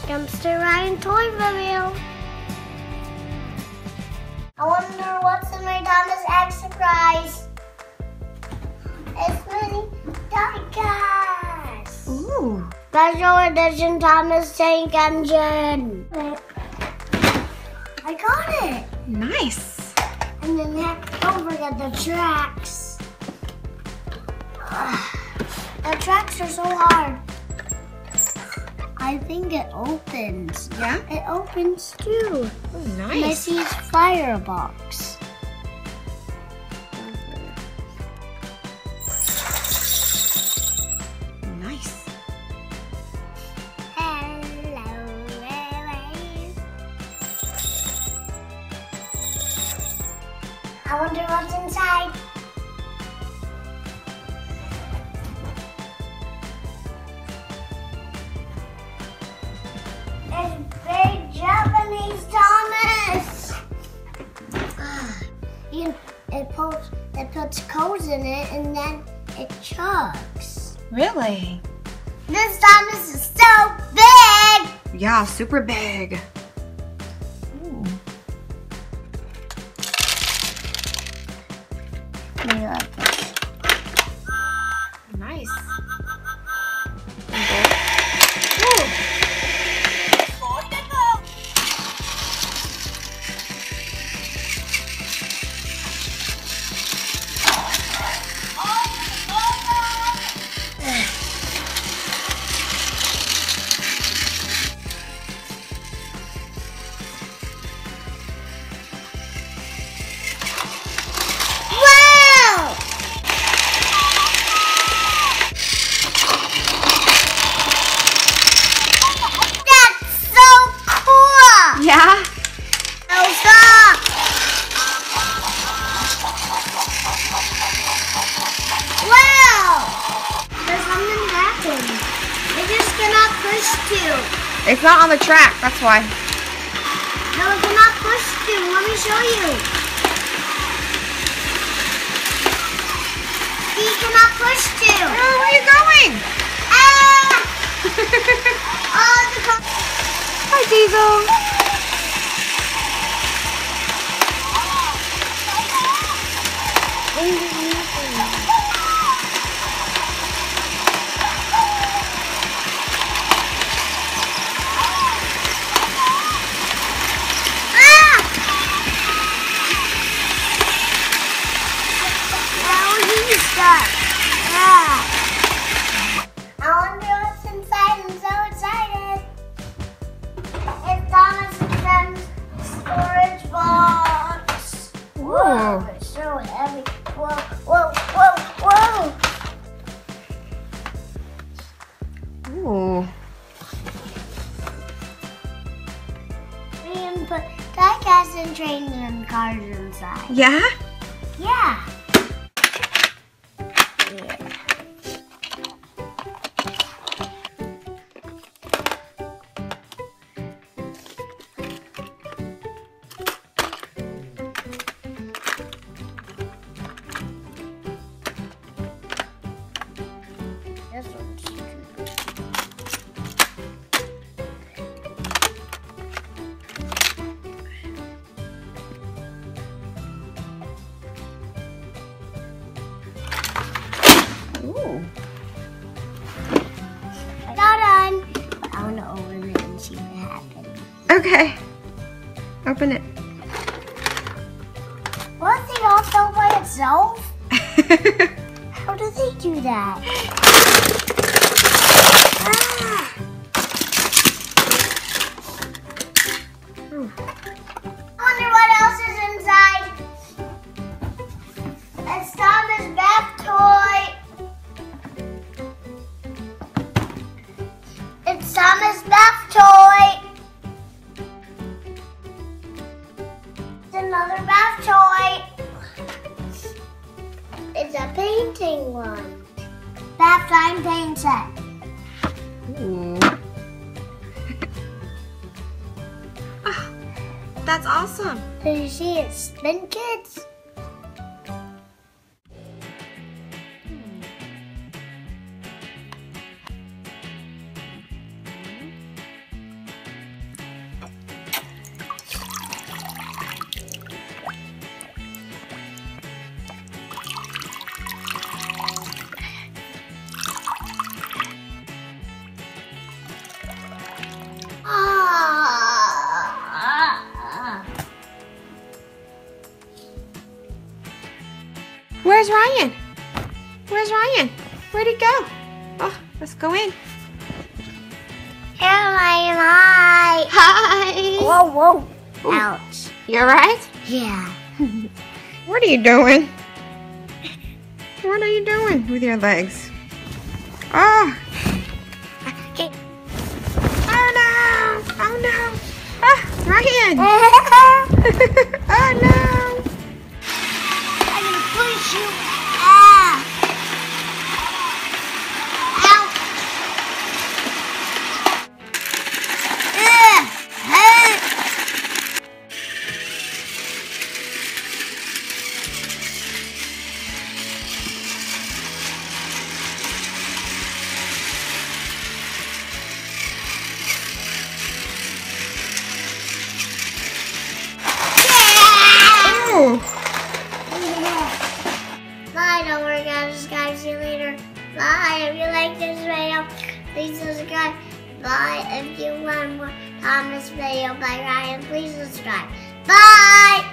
comes to Ryan ToysReview. I wonder what's in my Thomas Egg surprise. It's many diecast. Ooh. Special edition Thomas Tank Engine. I got it. Nice. And then don't forget the tracks. The tracks are so hard. I think it opens. Yeah? It opens too. Oh, And I nice. see it's firebox. Nice. Hello, Ray. I wonder what's inside. It's big Japanese Thomas. It puts codes in it and then it chugs. Really? This Thomas is so big. Yeah, super big. Ooh. Nice. Ooh. Wow! That's so cool! Yeah? No, stop! Wow! There's something happened. I just cannot push to. It's not on the track, that's why. No, I cannot push to. Let me show you. See, you cannot push to. Oh, where are you going? Ah! Oh, Hi, Diesel. I wonder what's inside. I'm so excited. It's Thomas and Friend's storage box. Whoa, it's so heavy. Whoa, whoa, whoa, whoa. Ooh. We can put diecast and trains and cars inside. Yeah? Yeah. This one's Ooh. I got done. But I want to open it and see what happens. Okay. Open it. Was it also by itself? How do they do that? Ah. Ooh. I wonder what else is inside. It's Thomas' bath toy. It's Thomas' bath toy. It's another bath toy. It's a painting one. Bath time paint set. Ooh. Ah, that's awesome. Do you see it spin, kids? where's Ryan? Where's Ryan? Where'd he go? Oh, let's go in. Here, Ryan, hi. Hi. Whoa, whoa. Ooh. Ouch. You alright? Yeah. What are you doing? What are you doing with your legs? Oh. Okay. Oh no. Oh no. Ah, Ryan. Oh no. I'm gonna push you. Ah. Ow. Ugh. Hey. Oh. Bye, don't worry guys, see you later. Bye, if you like this video, please subscribe. Bye, if you want more Thomas video by Ryan, please subscribe. Bye!